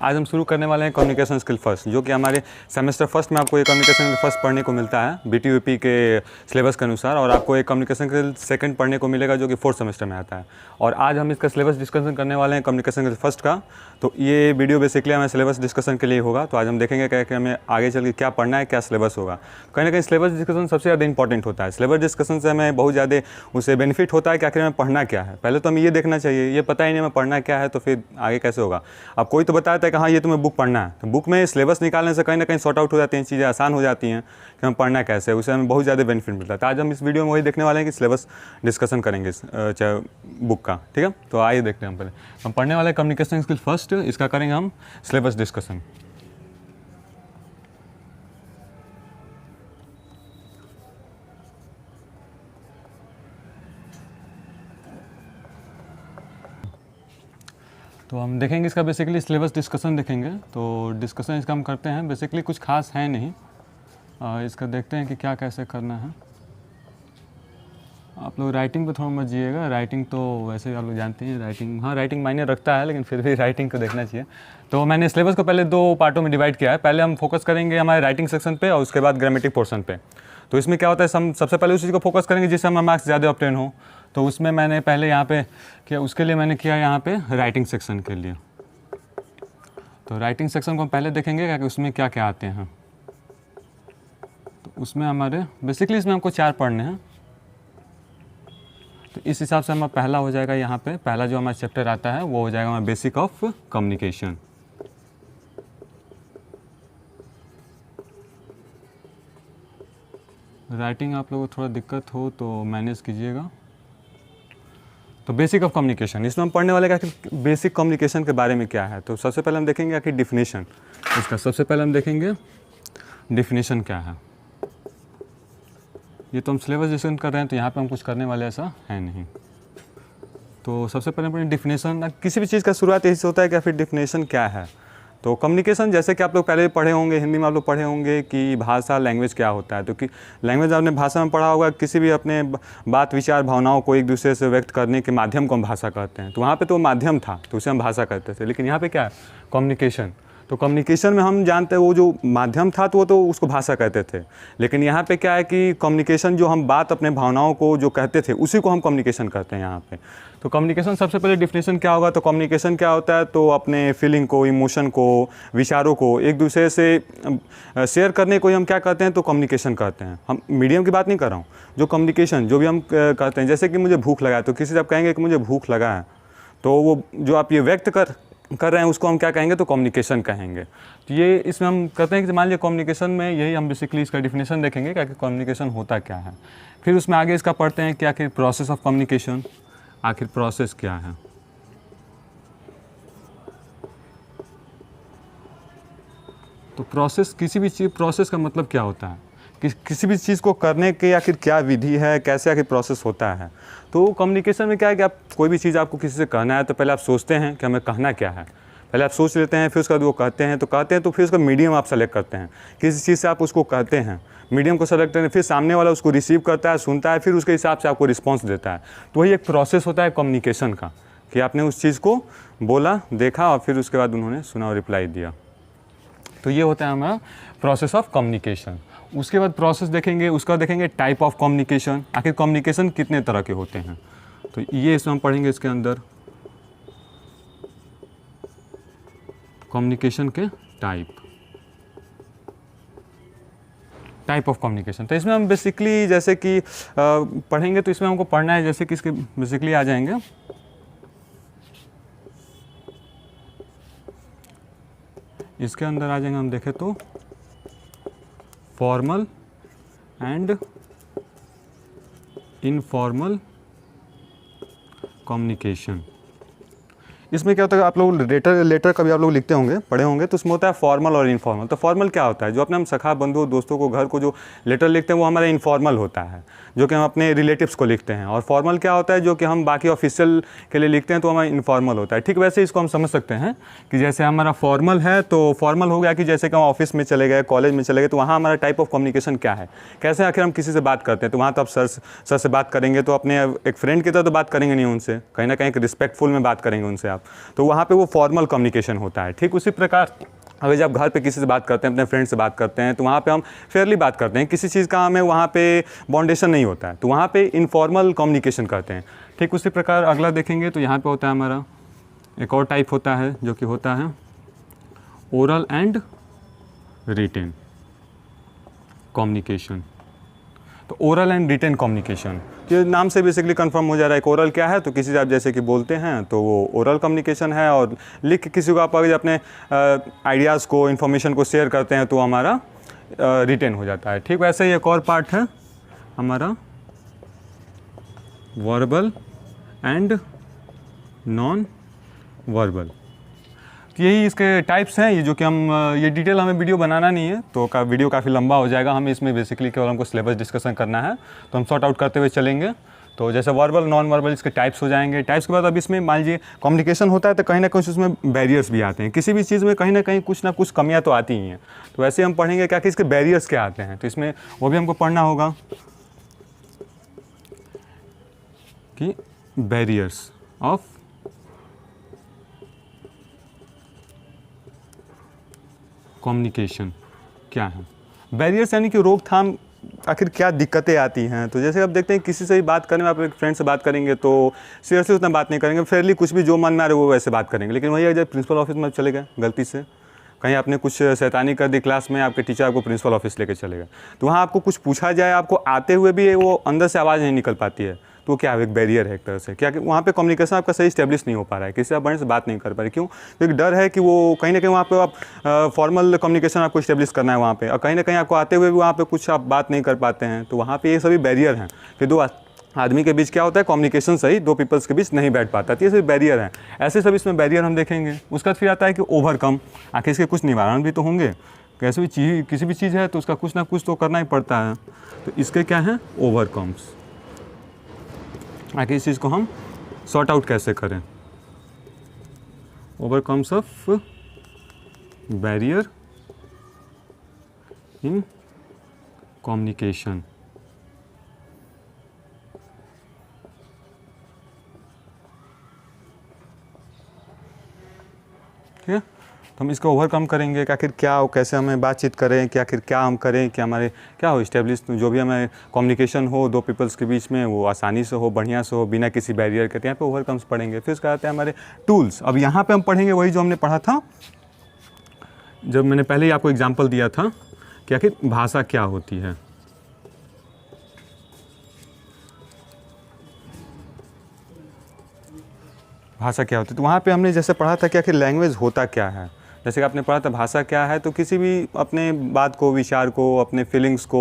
आज हम शुरू करने वाले हैं कम्युनिकेशन स्किल फर्स्ट, जो कि हमारे सेमेस्टर फर्स्ट में आपको एक कम्युनिकेशन फर्स्ट पढ़ने को मिलता है BTUP के सिलेबस के अनुसार, और आपको एक कम्युनिकेशन स्किल सेकंड पढ़ने को मिलेगा जो कि फोर्थ सेमेस्टर में आता है। और आज हम इसका सिलेबस डिस्कशन करने वाले हैं कम्युनिकेशन स्किल फर्स्ट का। तो ये वीडियो बेसिकली हमें सिलेबस डिस्कशन के लिए होगा। तो आज हम देखेंगे कि हमें आगे चल के क्या पढ़ना है, क्या सिलेबस होगा। कहीं ना कहीं सिलेबस डिस्कशन सबसे ज़्यादा इंपॉर्टेंट होता है। सिलेबस डिस्कशन से हमें बहुत ज़्यादा उससे बेनिफिट होता है कि आखिर हमें पढ़ना क्या है। पहले तो हमें ये देखना चाहिए, ये पता ही नहीं हमें पढ़ना क्या है, तो फिर आगे कैसे होगा। अब कोई तो बताता है कि हाँ ये तुम्हें बुक पढ़ना है, तो बुक में सिलेबस निकालने से कहीं ना कहीं सॉर्ट आउट हो जाती हैं, चीज़ें आसान हो जाती हैं कि हम पढ़ना कैसे है, उससे हमें बहुत ज़्यादा बेनिफिट मिलता है। तो आज हम इस वीडियो में वही देखने वाले हैं कि सिलेबस डिस्कशन करेंगे चाहे बुक का। ठीक है, तो आइए देखते हैं। हम पहले हम पढ़ने वाले कम्युनिकेशन स्किल फर्स्ट, इसका करेंगे हम सिलेबस डिस्कशन। तो हम देखेंगे इसका बेसिकली सिलेबस डिस्कशन देखेंगे। तो डिस्कशन इसका हम करते हैं, बेसिकली कुछ खास है नहीं। इसका देखते हैं कि क्या कैसे करना है। आप लोग राइटिंग पे थोड़ा मत जाइएगा, राइटिंग तो वैसे आप लोग जानते हैं राइटिंग, हाँ राइटिंग मायने रखता है, लेकिन फिर भी राइटिंग को देखना चाहिए। तो मैंने सिलेबस को पहले दो पार्टों में डिवाइड किया है। पहले हम फोकस करेंगे हमारे राइटिंग सेक्शन पे और उसके बाद ग्रामेटिक पोर्शन पे। तो इसमें क्या होता है, हम सबसे पहले उस चीज़ को फोकस करेंगे जिससे हमारे मार्क्स ज़्यादा ऑब्टेन हो। तो उसमें मैंने पहले यहाँ पे किया, उसके लिए मैंने किया यहाँ पे राइटिंग सेक्शन के लिए। तो राइटिंग सेक्शन को हम पहले देखेंगे कि उसमें क्या क्या आते हैं। तो उसमें हमारे बेसिकली इसमें हमको 4 पढ़ने हैं। तो इस हिसाब से हमारा पहला हो जाएगा, यहाँ पे पहला जो हमारा चैप्टर आता है वो हो जाएगा हमारा बेसिक ऑफ कम्युनिकेशन। राइटिंग आप लोगों को थोड़ा दिक्कत हो तो मैनेज कीजिएगा। तो बेसिक ऑफ कम्युनिकेशन, इसमें हम पढ़ने वाले का बेसिक कम्युनिकेशन के बारे में क्या है। तो सबसे पहले हम देखेंगे कि डिफिनेशन इसका, सबसे पहले हम देखेंगे डिफिनेशन क्या है। ये तो हम सिलेबस डिस्कशन कर रहे हैं, तो यहाँ पे हम कुछ करने वाले ऐसा है नहीं। तो सबसे पहले अपनी डिफिनेशन, किसी भी चीज़ का शुरुआत यही से होता है कि फिर डिफिनेशन क्या है। तो कम्युनिकेशन, जैसे कि आप लोग पहले पढ़े होंगे, हिंदी में आप लोग पढ़े होंगे कि भाषा लैंग्वेज क्या होता है। तो कि लैंग्वेज आपने भाषा में पढ़ा होगा, किसी भी अपने बात विचार भावनाओं को एक दूसरे से व्यक्त करने के माध्यम को हम भाषा कहते हैं। तो वहाँ पे तो माध्यम था, तो उसे हम भाषा कहते थे। लेकिन यहाँ पे क्या है, कम्युनिकेशन। तो कम्युनिकेशन में हम जानते हैं वो जो माध्यम था तो वो तो उसको भाषा कहते थे। लेकिन यहाँ पे क्या है कि कम्युनिकेशन जो हम बात अपने भावनाओं को जो कहते थे उसी को हम कम्युनिकेशन कहते हैं यहाँ पे। तो कम्युनिकेशन सबसे पहले डिफिनेशन क्या होगा, तो कम्युनिकेशन क्या होता है, तो अपने फीलिंग को, इमोशन को, विचारों को एक दूसरे से शेयर करने को ही हम क्या कहते हैं, तो कम्युनिकेशन कहते हैं। हम मीडियम की बात नहीं कर रहा हूँ, जो कम्युनिकेशन जो भी हम कहते हैं, जैसे कि मुझे भूख लगा है, तो किसी से आप कहेंगे कि मुझे भूख लगा है, तो वो जो आप ये व्यक्त कर रहे हैं उसको हम क्या कहेंगे, तो कम्युनिकेशन कहेंगे। तो ये इसमें हम कहते हैं कि मान लीजिए कम्युनिकेशन में यही हम बेसिकली इसका डिफिनेशन देखेंगे कि कम्युनिकेशन होता क्या है। फिर उसमें आगे इसका पढ़ते हैं कि आखिर प्रोसेस ऑफ कम्युनिकेशन, आखिर प्रोसेस क्या है। तो प्रोसेस, किसी भी चीज़, प्रोसेस का मतलब क्या होता है, किसी भी चीज़ को करने के आखिर क्या विधि है, कैसे आखिर प्रोसेस होता है। तो कम्युनिकेशन में क्या है कि आप कोई भी चीज़ आपको किसी से कहना है तो पहले आप सोचते हैं कि हमें कहना क्या है, पहले आप सोच लेते हैं, फिर उसके बाद वो कहते हैं तो फिर उसका मीडियम आप सेलेक्ट करते हैं, किसी चीज़ से आप उसको कहते हैं, मीडियम को सेलेक्ट करते हैं, फिर सामने वाला उसको रिसीव करता है, सुनता है, फिर उसके हिसाब से आपको रिस्पॉन्स देता है। तो वही एक प्रोसेस होता है कम्युनिकेशन का, कि आपने उस चीज़ को बोला, देखा और फिर उसके बाद उन्होंने सुना और रिप्लाई दिया। तो ये होता है हमारा प्रोसेस ऑफ कम्युनिकेशन। उसके बाद प्रोसेस देखेंगे, उसका देखेंगे टाइप ऑफ कम्युनिकेशन, आखिर कम्युनिकेशन कितने तरह के होते हैं। तो ये इसमें हम पढ़ेंगे इसके अंदर कम्युनिकेशन के टाइप ऑफ कम्युनिकेशन। तो इसमें हम बेसिकली जैसे कि पढ़ेंगे, तो इसमें हमको पढ़ना है जैसे कि इसके बेसिकली आ जाएंगे इसके अंदर आ जाएंगे, हम देखें तो फॉर्मल एंड इनफॉर्मल कम्युनिकेशन। इसमें क्या होता है, आप लोग लेटर कभी आप लोग लिखते होंगे, पढ़े होंगे, तो उसमें होता है फॉर्मल और इनफॉर्मल। तो फॉर्मल क्या होता है, जो अपने हम सखा बंधुओं दोस्तों को घर को जो लेटर लिखते हैं वो हमारा इनफॉर्मल होता है, जो कि हम अपने रिलेटिव्स को लिखते हैं। और फॉर्मल क्या होता है, जो कि हम बाकी ऑफिशियल के लिए लिखते हैं, तो हमारा इनफॉर्मल होता है। ठीक वैसे इसको हम समझ सकते हैं कि जैसे हमारा फॉर्मल है, तो फॉर्मल हो गया कि जैसे कि हम ऑफिस में चले गए, कॉलेज में चले गए, तो वहाँ हमारा टाइप ऑफ कम्युनिकेशन क्या है, कैसे आखिर हम किसी से बात करते हैं। तो वहाँ तो आप सर से बात करेंगे, तो अपने एक फ्रेंड की तरह तो बात करेंगे नहीं उनसे, कहीं ना कहीं एक रिस्पेक्टफुल में बात करेंगे उनसे आप। आप, तो वहाँ पे वो फॉर्मल कम्युनिकेशन होता है। ठीक उसी प्रकार अगर जब घर पे किसी से बात करते हैं, अपने फ्रेंड से बात करते हैं, तो वहाँ पे हम फेयरली बात करते हैं, किसी चीज़ का हमें वहाँ पे बाउंडेशन नहीं होता है, तो वहाँ पे इनफॉर्मल कम्युनिकेशन करते हैं। ठीक उसी प्रकार अगला देखेंगे तो यहाँ पे होता है हमारा एक और टाइप होता है जो कि होता है ओरल एंड रिटेन कम्युनिकेशन। तो ओरल एंड रिटेन कम्युनिकेशन ये नाम से बेसिकली कंफर्म हो जा रहा है कि ओरल क्या है, तो किसी से आप जैसे कि बोलते हैं तो वो ओरल कम्युनिकेशन है, और लिख के किसी को आप अगर अपने आइडियाज़ को, इन्फॉर्मेशन को शेयर करते हैं तो हमारा रिटेन हो जाता है। ठीक वैसे ही एक और पार्ट है हमारा वर्बल एंड नॉन वर्बल। यही इसके टाइप्स हैं, ये जो कि हम ये डिटेल हमें वीडियो बनाना नहीं है, तो वीडियो काफ़ी लंबा हो जाएगा, हम इसमें बेसिकली केवल हमको सिलेबस डिस्कशन करना है, तो हम सॉर्ट आउट करते हुए चलेंगे। तो जैसे वर्बल, नॉन वर्बल इसके टाइप्स हो जाएंगे। टाइप्स के बाद अब इसमें मान लीजिए कम्युनिकेशन होता है तो कहीं ना कहीं उसमें बैरियर्स भी आते हैं, किसी भी चीज़ में कहीं ना कहीं कुछ ना कुछ कमियाँ तो आती ही हैं। तो वैसे हम पढ़ेंगे क्या कि इसके बैरियर्स क्या आते हैं, तो इसमें वो भी हमको पढ़ना होगा कि बैरियर्स ऑफ कम्युनिकेशन क्या है। बैरियर्स यानी कि रोकथाम, आखिर क्या दिक्कतें आती हैं। तो जैसे आप देखते हैं किसी से भी बात करने में, आप एक फ्रेंड से बात करेंगे तो सीरियसली उतना बात नहीं करेंगे, फेयरली कुछ भी जो मन में आ रहा है वो वैसे बात करेंगे। लेकिन वही जब प्रिंसिपल ऑफिस में चले गए गलती से, कहीं आपने कुछ शैतानी कर दी क्लास में, आपके टीचर आपको प्रिंसिपल ऑफिस लेके चले गए, तो वहाँ आपको कुछ पूछा जाए, आपको आते हुए भी वो अंदर से आवाज़ नहीं निकल पाती है, तो क्या है, एक बैरियर है एक तरह से। क्या कि वहाँ पे कम्युनिकेशन आपका सही स्टेब्लिश नहीं हो पा रहा है, किसी से आप बड़े से बात नहीं कर पा रहे। क्यों? तो एक डर है कि वो कहीं ना कहीं वहाँ पे आप फॉर्मल कम्युनिकेशन आपको स्टेब्लिश करना है वहाँ पे, और कहीं ना कहीं आपको आते हुए भी वहाँ पे कुछ आप बात नहीं कर पाते हैं, तो वहाँ पे ये सभी बैरियर हैं। फिर दो आदमी के बीच क्या होता है, कम्युनिकेशन सही दो पीपल्स के बीच नहीं बैठ पाता, तो ये सभी बैरियर हैं। ऐसे सब इसमें बैरियर हम देखेंगे। उसका फिर आता है कि ओवरकम, आखिर इसके कुछ निवारण भी तो होंगे, कैसे भी चीज़, किसी भी चीज़ है तो उसका कुछ ना कुछ तो करना ही पड़ता है। तो इसके क्या हैं, ओवरकम्स। आखिर इस चीज़ को हम सॉर्ट आउट कैसे करें, overcomes of barrier in communication. ठीक है, तो हम इसको ओवरकम करेंगे कि आखिर क्या हो, कैसे हमें बातचीत करें, कि आखिर क्या हम करें कि हमारे क्या हो इस्टेब्लिश, जो भी हमें कम्युनिकेशन हो दो पीपल्स के बीच में, वो आसानी से हो, बढ़िया से हो, बिना किसी बैरियर के। यहाँ पे ओवरकम्स पढ़ेंगे। फिर उसका आते हैं हमारे टूल्स। अब यहाँ पे हम पढ़ेंगे वही जो हमने पढ़ा था, जब मैंने पहले ही आपको एग्जाम्पल दिया था कि आखिर भाषा क्या होती है। भाषा क्या होती है, तो वहाँ पे हमने जैसे पढ़ा था कि आखिर लैंग्वेज होता क्या है। जैसे कि आपने पढ़ा था भाषा क्या है, तो किसी भी अपने बात को, विचार को, अपने फीलिंग्स को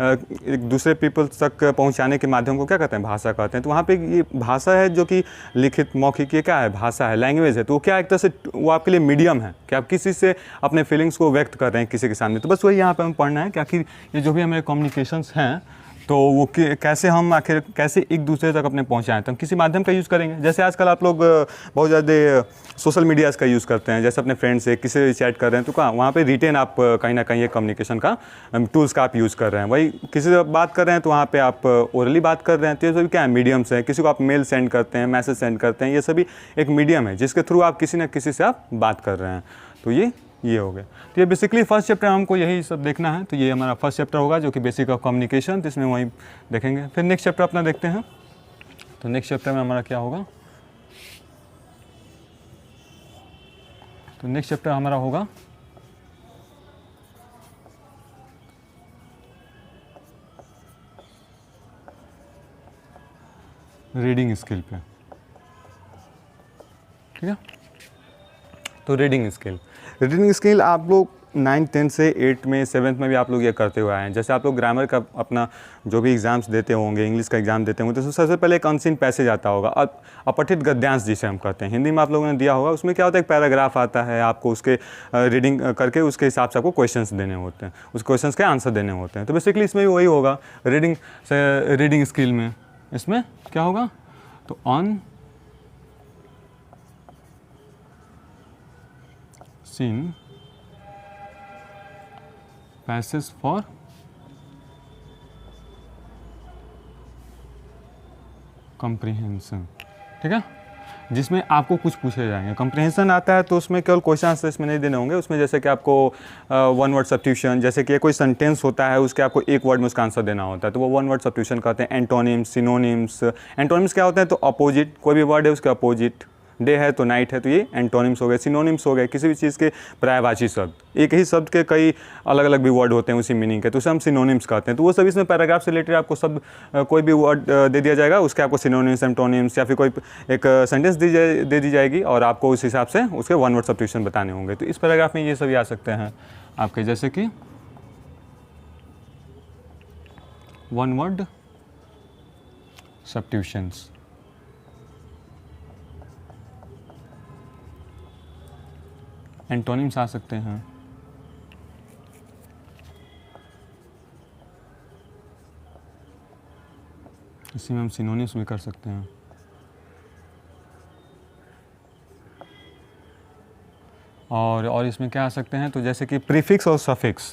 एक दूसरे पीपल्स तक पहुंचाने के माध्यम को क्या कहते हैं, भाषा कहते हैं। तो वहाँ पे ये भाषा है जो कि लिखित, मौखिक, ये क्या है, भाषा है, लैंग्वेज है। तो वो क्या एक तरह से वो आपके लिए मीडियम है कि आप किसी से अपने फीलिंग्स को व्यक्त कर रहे हैं किसी के सामने। तो बस वही यहाँ पर हमें पढ़ना है कि आखिर ये जो भी हमारे कम्युनिकेशंस हैं, तो वो कैसे हम आखिर कैसे एक दूसरे तक अपने पहुंचाएं। तो हम किसी माध्यम का यूज़ करेंगे। जैसे आजकल आप लोग बहुत ज़्यादा सोशल मीडियाज़ का यूज़ करते हैं, जैसे अपने फ्रेंड से किसी से चैट कर रहे हैं, तो कहाँ वहाँ पे रिटेन आप कहीं ना कहीं एक कम्युनिकेशन का टूल्स का आप यूज़ कर रहे हैं। वही किसी से बात कर रहे हैं तो वहाँ पे आप ओरली बात कर रहे हैं, तो ये सभी क्या है, मीडियम्स है। किसी को आप मेल सेंड करते हैं, मैसेज सेंड करते हैं, ये सभी एक मीडियम है जिसके थ्रू आप किसी न किसी से आप बात कर रहे हैं। तो ये हो गया। तो ये बेसिकली फर्स्ट चैप्टर हमको यही सब देखना है। तो ये हमारा फर्स्ट चैप्टर होगा जो कि बेसिक ऑफ कम्युनिकेशन, तो इसमें वही देखेंगे। फिर नेक्स्ट चैप्टर अपना देखते हैं। तो नेक्स्ट चैप्टर में हमारा क्या होगा, तो नेक्स्ट चैप्टर हमारा होगा रीडिंग स्किल पे। ठीक है, तो रीडिंग स्किल आप लोग 9, 10 से 8 में, 7th में भी आप लोग ये करते हुए आए हैं। जैसे आप लोग ग्रामर का अपना जो भी एग्ज़ाम्स देते होंगे, इंग्लिश का एग्ज़ाम देते होंगे, तो सबसे पहले एक अनसीन पैसेज आता होगा, अपठित गद्यांश जिसे हम कहते हैं, हिंदी में आप लोगों ने दिया होगा। उसमें क्या होता है, एक पैराग्राफ आता है, आपको उसके रीडिंग करके उसके हिसाब से आपको क्वेश्चंस देने होते हैं, उस क्वेश्चंस के आंसर देने होते हैं। तो बेसिकली इसमें भी वही होगा रीडिंग स्किल में। इसमें क्या होगा, तो unseen passage for comprehension. ठीक है, जिसमें आपको कुछ पूछे जाएंगे। कंप्रहेंशन आता है तो उसमें केवल क्वेश्चन आंसर इसमें नहीं देने होंगे, उसमें जैसे कि आपको वन वर्ड सब्स्टिट्यूशन, जैसे कि कोई सेंटेंस होता है उसके आपको एक वर्ड में उसका आंसर देना होता है, तो वो वन वर्ड सब्स्टिट्यूशन कहते हैं। Antonyms, synonyms. एंटोनिम्स क्या होते हैं? तो अपोजिट, कोई भी वर्ड है उसके अपोजिट, डे है तो नाइट है, तो ये एंटोनिम्स हो गए। सिनोनिम्स हो गए किसी भी चीज़ के पर्यायवाची शब्द, एक ही शब्द के कई अलग अलग भी वर्ड होते हैं उसी मीनिंग के, तो उसे हम सिनोनिम्स कहते हैं। तो वो सब इसमें पैराग्राफ से रिलेटेड आपको सब कोई भी वर्ड दे दिया जाएगा, उसके आपको सिनोनिम्स, एंटोनिम्स या फिर कोई एक सेंटेंस दे दी जाएगी और आपको उस हिसाब से उसके वन वर्ड सब्स्टिट्यूशन बताने होंगे। तो इस पैराग्राफ में ये सभी आ सकते हैं आपके, जैसे कि वन वर्ड सब्स्टिट्यूशंस। एंटोनिम्स आ सकते हैं, इसी में हम सिनोनिम्स भी कर सकते हैं। और इसमें क्या आ सकते हैं? तो जैसे कि प्रीफिक्स और सफिक्स,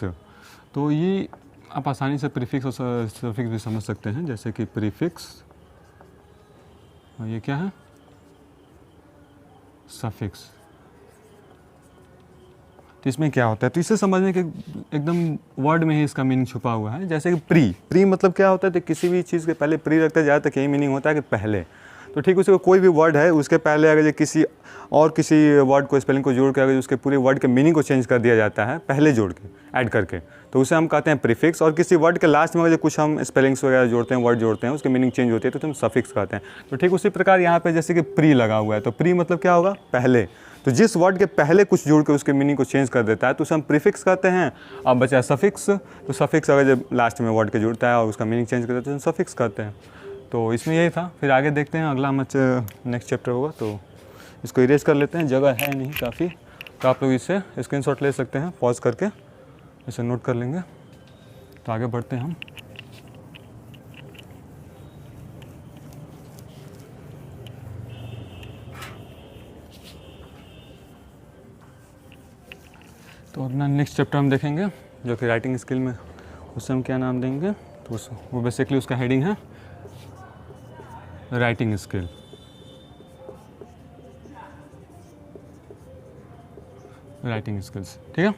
तो ये आप आसानी से प्रीफिक्स और सफिक्स भी समझ सकते हैं। जैसे कि प्रीफिक्स और ये क्या है? सफिक्स। तो इसमें क्या होता है? तो इसे समझने के एकदम वर्ड में ही इसका मीनिंग छुपा हुआ है। जैसे कि प्री मतलब क्या होता है? तो किसी भी चीज़ के पहले प्री रखते जाए तो यही मीनिंग होता है कि पहले। तो ठीक उसी को कोई भी वर्ड है उसके पहले अगर किसी वर्ड को, स्पेलिंग को जोड़ के अगर उसके पूरे वर्ड के मीनिंग को चेंज कर दिया जाता है पहले जोड़ के, ऐड करके, तो उसे हम कहते हैं प्रीफिक्स। और किसी वर्ड के लास्ट में अगर कुछ हम स्पेलिंग्स वगैरह जोड़ते हैं, वर्ड जोड़ते हैं, उसकी मीनिंग चेंज होती है तो हम सफिक्स कहते हैं। तो ठीक उसी प्रकार यहाँ पे जैसे कि प्री लगा हुआ है, तो प्री मतलब क्या होगा? पहले। तो जिस वर्ड के पहले कुछ जोड़ के उसके मीनिंग को चेंज कर देता है तो उसे हम प्रीफिक्स कहते हैं। अब बचा सफिक्स, तो सफिक्स अगर जब लास्ट में वर्ड के जुड़ता है और उसका मीनिंग चेंज कर देता है तो सफिक्स कहते हैं। तो इसमें यही था। फिर आगे देखते हैं, अगला नेक्स्ट चैप्टर होगा, तो इसको इरेज कर लेते हैं, जगह है नहीं काफ़ी, तो आप लोग इसे स्क्रीनशॉट ले सकते हैं, पॉज करके इसे नोट कर लेंगे। तो आगे बढ़ते हैं हम। तो अपना नेक्स्ट चैप्टर हम देखेंगे जो कि राइटिंग स्किल में, उससे हम क्या नाम देंगे? तो वो बेसिकली उसका हेडिंग है राइटिंग स्किल। राइटिंग स्किल्स, ठीक है।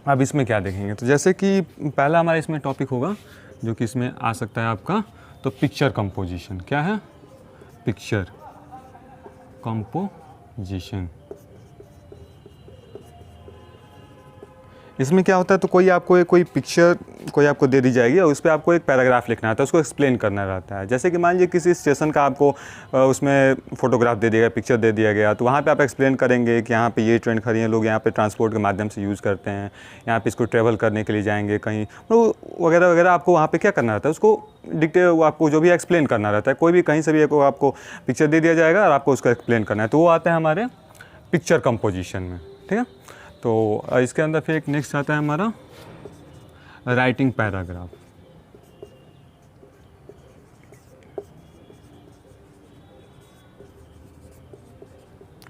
अब इसमें क्या देखेंगे? तो जैसे कि पहला हमारा इसमें टॉपिक होगा जो कि इसमें आ सकता है आपका, तो पिक्चर कंपोजिशन। क्या है? Picture composition. इसमें क्या होता है? तो कोई पिक्चर कोई आपको दे दी जाएगी और उस पर आपको एक पैराग्राफ लिखना रहता है, उसको एक्सप्लेन करना रहता है। जैसे कि मान लीजिए किसी स्टेशन का आपको उसमें फोटोग्राफ दे दिया गया, पिक्चर दे दिया गया, तो वहाँ पे आप एक्सप्लेन करेंगे कि यहाँ पे ये ट्रेन खड़ी है, लोग यहाँ पे ट्रांसपोर्ट के माध्यम से यूज़ करते हैं, यहाँ पे इसको ट्रैवल करने के लिए जाएंगे कहीं, तो वगैरह वगैरह आपको वहाँ पर क्या करना रहता है? उसको आपको जो भी एक्सप्लेन करना रहता है। कोई भी कहीं से भी आपको पिक्चर दे दिया जाएगा और आपको उसको एक्सप्लेन करना है, तो वो आता है हमारे पिक्चर कंपोजिशन में, ठीक है। तो इसके अंदर फिर एक नेक्स्ट आता है हमारा राइटिंग पैराग्राफ।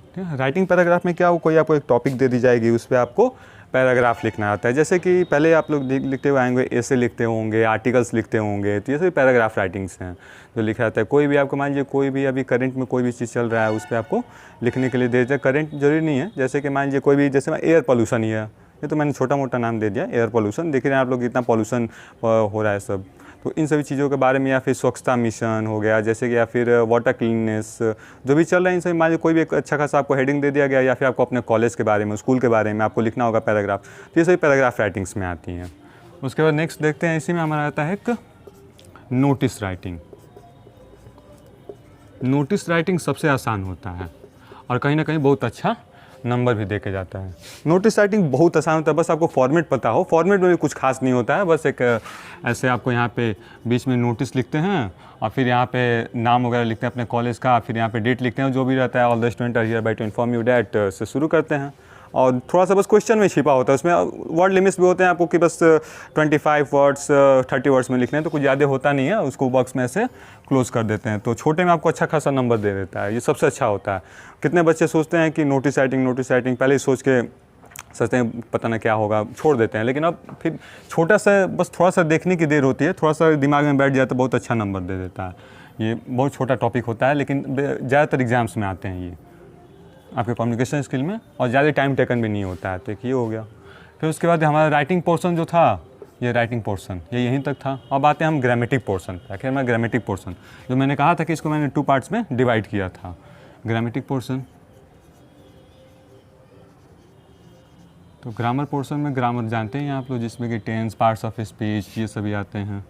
ठीक है, राइटिंग पैराग्राफ में क्या हो, कोई आपको एक टॉपिक दे दी जाएगी, उस पर आपको पैराग्राफ लिखना आता है। जैसे कि पहले आप लोग लिखते हुए आएंगे, ऐसे लिखते होंगे, आर्टिकल्स लिखते होंगे, तो ये सभी पैराग्राफ राइटिंग्स हैं जो लिखा जाता है। कोई भी आपको मान लीजिए कोई भी अभी करंट में कोई भी चीज़ चल रहा है उस पर आपको लिखने के लिए दे देते हैं। करंट जरूरी नहीं है, जैसे कि मान लीजिए कोई भी, जैसे एयर पोल्यूशन ही है, ये तो मैंने छोटा मोटा नाम दे दिया, एयर पोल्यूशन। देख रहे हैं आप लोग कितना पोल्यूशन हो रहा है सब, तो इन सभी चीज़ों के बारे में, या फिर स्वच्छता मिशन हो गया, जैसे कि, या फिर वाटर क्लीननेस जो भी चल रहा है, इन सभी मान लीजिए कोई भी एक अच्छा खासा आपको हेडिंग दे दिया गया, या फिर आपको अपने कॉलेज के बारे में, स्कूल के बारे में आपको लिखना होगा पैराग्राफ, तो ये सभी पैराग्राफ राइटिंग्स में आती हैं। उसके बाद नेक्स्ट देखते हैं, इसी में हमारा आता है एक नोटिस राइटिंग। नोटिस राइटिंग सबसे आसान होता है और कहीं ना कहीं बहुत अच्छा नंबर भी देके जाता है। नोटिस राइटिंग बहुत आसान होता है, बस आपको फॉर्मेट पता हो। फॉर्मेट में भी कुछ खास नहीं होता है, बस एक ऐसे आपको यहाँ पे बीच में नोटिस लिखते हैं और फिर यहाँ पे नाम वगैरह लिखते हैं अपने कॉलेज का, फिर यहाँ पे डेट लिखते हैं, जो भी रहता है, all the student are hereby to inform you that से शुरू करते हैं। और थोड़ा सा बस क्वेश्चन में छिपा होता है, उसमें वर्ड लिमिट्स भी होते हैं आपको कि बस 25 वर्ड्स 30 वर्ड्स में लिखने हैं, तो कुछ ज़्यादा होता नहीं है, उसको बॉक्स में ऐसे क्लोज कर देते हैं, तो छोटे में आपको अच्छा खासा नंबर दे देता है। ये सबसे अच्छा होता है। कितने बच्चे सोचते हैं कि नोटिस राइटिंग पहले ही सोच के सोचते हैं पता ना क्या होगा, छोड़ देते हैं, लेकिन अब फिर छोटा सा बस थोड़ा सा देखने की देर होती है, थोड़ा सा दिमाग में बैठ जाए तो बहुत अच्छा नंबर दे देता है। ये बहुत छोटा टॉपिक होता है, लेकिन ज़्यादातर एग्जाम्स में आते हैं ये आपके कम्युनिकेशन स्किल में, और ज़्यादा टाइम टेकन भी नहीं होता है। तो एक ये हो गया। फिर उसके बाद हमारा राइटिंग पोर्शन जो था, ये राइटिंग पोर्शन ये यहीं तक था। अब आते हैं हम ग्रामेटिक पोर्शन। आखिर में ग्रामेटिक पोर्शन जो मैंने कहा था कि इसको मैंने 2 पार्ट्स में डिवाइड किया था। ग्रामेटिक पोर्शन, तो ग्रामर पोर्शन में ग्रामर जानते हैं आप लोग, जिसमें कि टेंस, पार्ट्स ऑफ स्पीच, ये सभी आते हैं।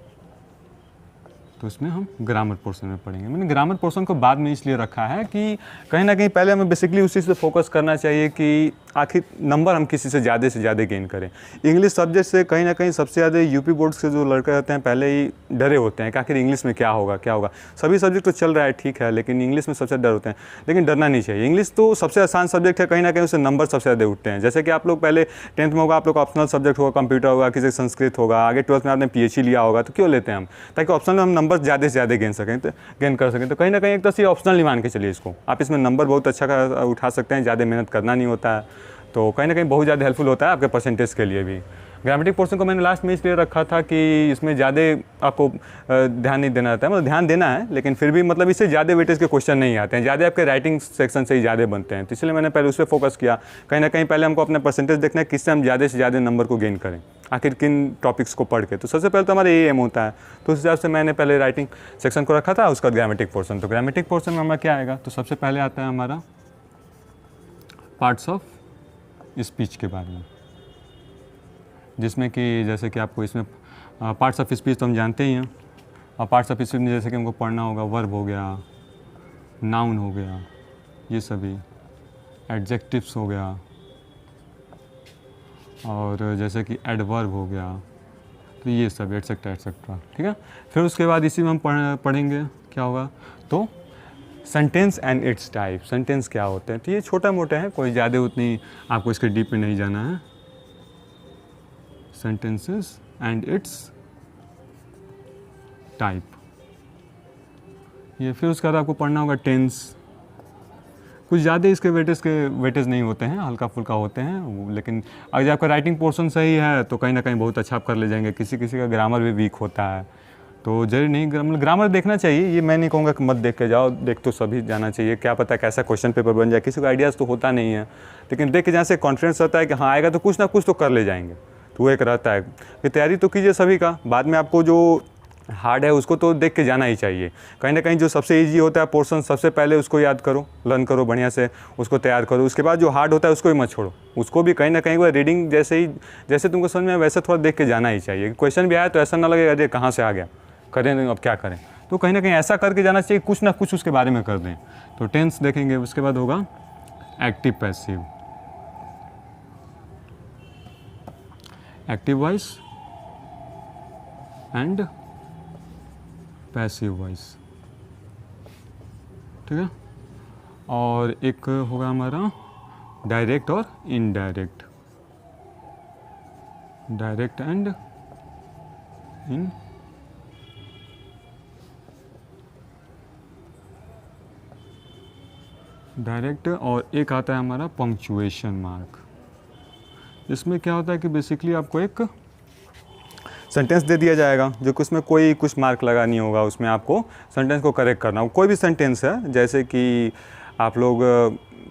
तो इसमें हम ग्रामर पोर्शन में पढ़ेंगे। मैंने ग्रामर पोर्शन को बाद में इसलिए रखा है कि कहीं ना कहीं पहले हमें बेसिकली उसी से फोकस करना चाहिए कि आखिर नंबर हम किसी से ज़्यादा गेन करें। इंग्लिश सब्जेक्ट से कहीं ना कहीं सबसे ज़्यादा यूपी बोर्ड्स के जो लड़के रहते हैं पहले ही डरे होते हैं कि आखिर इंग्लिश में क्या होगा। सभी सब्जेक्ट तो चल रहा है ठीक है, लेकिन इंग्लिश में सबसे डर होते हैं। लेकिन डरना नहीं चाहिए। इंग्लिश तो सबसे आसान सब्जेक्ट है, कहीं ना कहीं उससे नंबर सबसे ज़्यादा उठते हैं। जैसे कि आप लोग पहले 10th में होगा, आप लोग ऑप्शनल सब्जेक्ट होगा, कंप्यूटर होगा, किसी संस्कृत होगा, आगे 12th में आपने PhD लिया होगा, तो क्यों लेते हैं हम? ताकि ऑप्शनल में हम नंबर ज़्यादा से ज़्यादा गेन कर सकें। तो कहीं ना कहीं एक तरह से ऑप्शनल नहीं मान के चलिए इसको। आप इसमें नंबर बहुत अच्छा उठा सकते हैं, ध्यादा मेहनत करना नहीं होता है, तो कहीं ना कहीं बहुत ज़्यादा हेल्पफुल होता है आपके परसेंटेज के लिए भी। ग्रामेटिक पोर्शन को मैंने लास्ट में इसलिए रखा था कि इसमें ज़्यादा आपको ध्यान नहीं देना रहता है, मतलब ध्यान देना है, लेकिन फिर भी मतलब इससे ज़्यादा वेटेज के क्वेश्चन नहीं आते हैं, ज़्यादा आपके राइटिंग सेक्शन से ही ज़्यादा बनते हैं। तो इसलिए मैंने पहले उस पर फोकस किया। कहीं ना कहीं पहले हमको अपना परसेंटेज देखना है, किससे हम ज़्यादा से ज़्यादा नंबर को गेन करें, आखिर किन टॉपिक्स को पढ़ के। तो सबसे पहले तो हमारा ये एम होता है। तो उस हिसाब से मैंने पहले राइटिंग सेक्शन को रखा था, उसका ग्रामेटिक पोर्शन। तो ग्रामेटिक पोर्शन में हमारा क्या आएगा? तो सबसे पहले आता है हमारा पार्ट्स ऑफ स्पीच के बारे में, जिसमें कि जैसे कि आपको इसमें पार्ट्स ऑफ स्पीच तो हम जानते ही हैं। और पार्ट्स ऑफ स्पीच में जैसे कि हमको पढ़ना होगा, वर्ब हो गया, नाउन हो गया, ये सभी एडजेक्टिव्स हो गया, और जैसे कि एडवर्ब हो गया, तो ये सब एटसेट्रा एटसेट्रा। ठीक है। फिर उसके बाद इसी में हम पढ़ेंगे क्या होगा, तो sentence and it's type. Sentence क्या होते हैं? तो ये छोटा मोटा है, कोई ज़्यादा उतनी आपको इसके डीप में नहीं जाना है। सेंटेंसेस एंड इट्स टाइप, ये। फिर उसके बाद आपको पढ़ना होगा टेंस। कुछ ज़्यादा इसके वेटेज नहीं होते हैं, हल्का फुल्का होते हैं, लेकिन अगर आपका राइटिंग पोर्शन सही है तो कहीं ना कहीं बहुत अच्छा आप कर ले जाएंगे। किसी किसी का ग्रामर भी वीक होता है, तो जरूरी नहीं ग्रामर देखना चाहिए। ये मैं नहीं कहूँगा कि मत देख के जाओ, देख तो सभी जाना चाहिए। क्या पता कैसा क्वेश्चन पेपर बन जाए, किसी को आइडियाज़ तो होता नहीं है, लेकिन देख के जहाँ से कॉन्फिडेंस रहता है कि हाँ आएगा तो कुछ ना कुछ तो कर ले जाएंगे, तो वो एक रहता है कि तैयारी तो कीजिए सभी का। बाद में आपको जो हार्ड है उसको तो देख के जाना ही चाहिए। कहीं ना कहीं जो सबसे इजी होता है पोर्शन, सबसे पहले उसको याद करो, लर्न करो बढ़िया से, उसको तैयार करो। उसके बाद जो हार्ड होता है उसको भी मत छोड़ो, उसको भी कहीं ना कहीं वो रीडिंग जैसे तुमको समझ में वैसे थोड़ा देख के जाना ही चाहिए। क्वेश्चन भी आया तो ऐसा ना लगे अरे कहाँ से आ गया, करें अब क्या करें, तो कहीं ना कहीं ऐसा करके जाना चाहिए, कुछ ना कुछ उसके बारे में कर दें। तो टेंस देखेंगे, उसके बाद होगा active passive, active voice and passive voice. ठीक है। और एक होगा हमारा डायरेक्ट और indirect, direct and in direct. और एक आता है हमारा पंक्चुएशन मार्क। इसमें क्या होता है कि बेसिकली आपको एक सेंटेंस दे दिया जाएगा जो कि उसमें कोई कुछ मार्क लगा नहीं होगा, उसमें आपको सेंटेंस को करेक्ट करना हो। कोई भी सेंटेंस है, जैसे कि आप लोग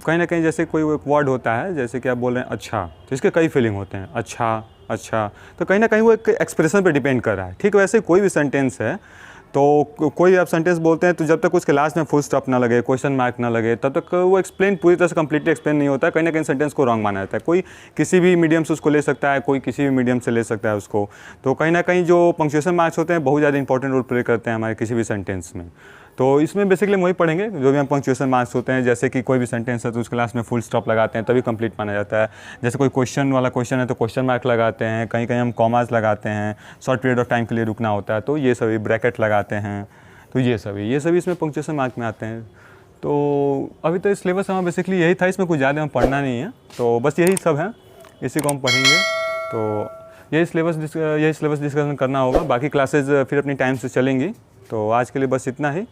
कहीं ना कहीं जैसे कोई एक वर्ड होता है, जैसे कि आप बोल रहे हैं अच्छा, तो इसके कई फीलिंग होते हैं, अच्छा, तो कहीं ना कहीं वो एक एक्सप्रेशन पे डिपेंड कर रहा है। ठीक वैसे कोई भी सेंटेंस है, तो कोई आप सेंटेंस बोलते हैं तो जब तक उसके लास्ट में फुल स्टॉप ना लगे, क्वेश्चन मार्क ना लगे, तब तक वो एक्सप्लेन पूरी तरह से कंप्लीटली एक्सप्लेन नहीं होता है। कहीं ना कहीं सेंटेंस को रॉन्ग माना जाता है। कोई किसी भी मीडियम से उसको ले सकता है, कोई किसी भी मीडियम से ले सकता है उसको। तो कहीं ना कहीं जो पंक्चुएशन मार्क्स होते हैं बहुत ज़्यादा इंपॉर्टेंट रोल प्ले करते हैं हमारे किसी भी सेंटेंस में। तो इसमें बेसिकली हम वही पढ़ेंगे जो भी हम पंक्चुएशन मार्क्स होते हैं। जैसे कि कोई भी सेंटेंस है तो उसके लास्ट में फुल स्टॉप लगाते हैं तभी कंप्लीट माना जाता है। जैसे कोई क्वेश्चन वाला क्वेश्चन है तो क्वेश्चन मार्क लगाते हैं, कहीं कहीं हम कॉमास लगाते हैं, शॉर्ट पीरियड ऑफ टाइम के लिए रुकना होता है तो ये सभी ब्रैकेट लगाते हैं। तो ये सभी इसमें पंक्चुएशन मार्क में आते हैं। तो अभी तो सिलेबस हमारा बेसिकली यही था, इसमें कुछ ज़्यादा हम पढ़ना नहीं है, तो बस यही सब है, इसी को हम पढ़ेंगे। तो यही सिलेबस डिस्कशन करना होगा। बाकी क्लासेज फिर अपनी टाइम से चलेंगी। तो आज के लिए बस इतना ही।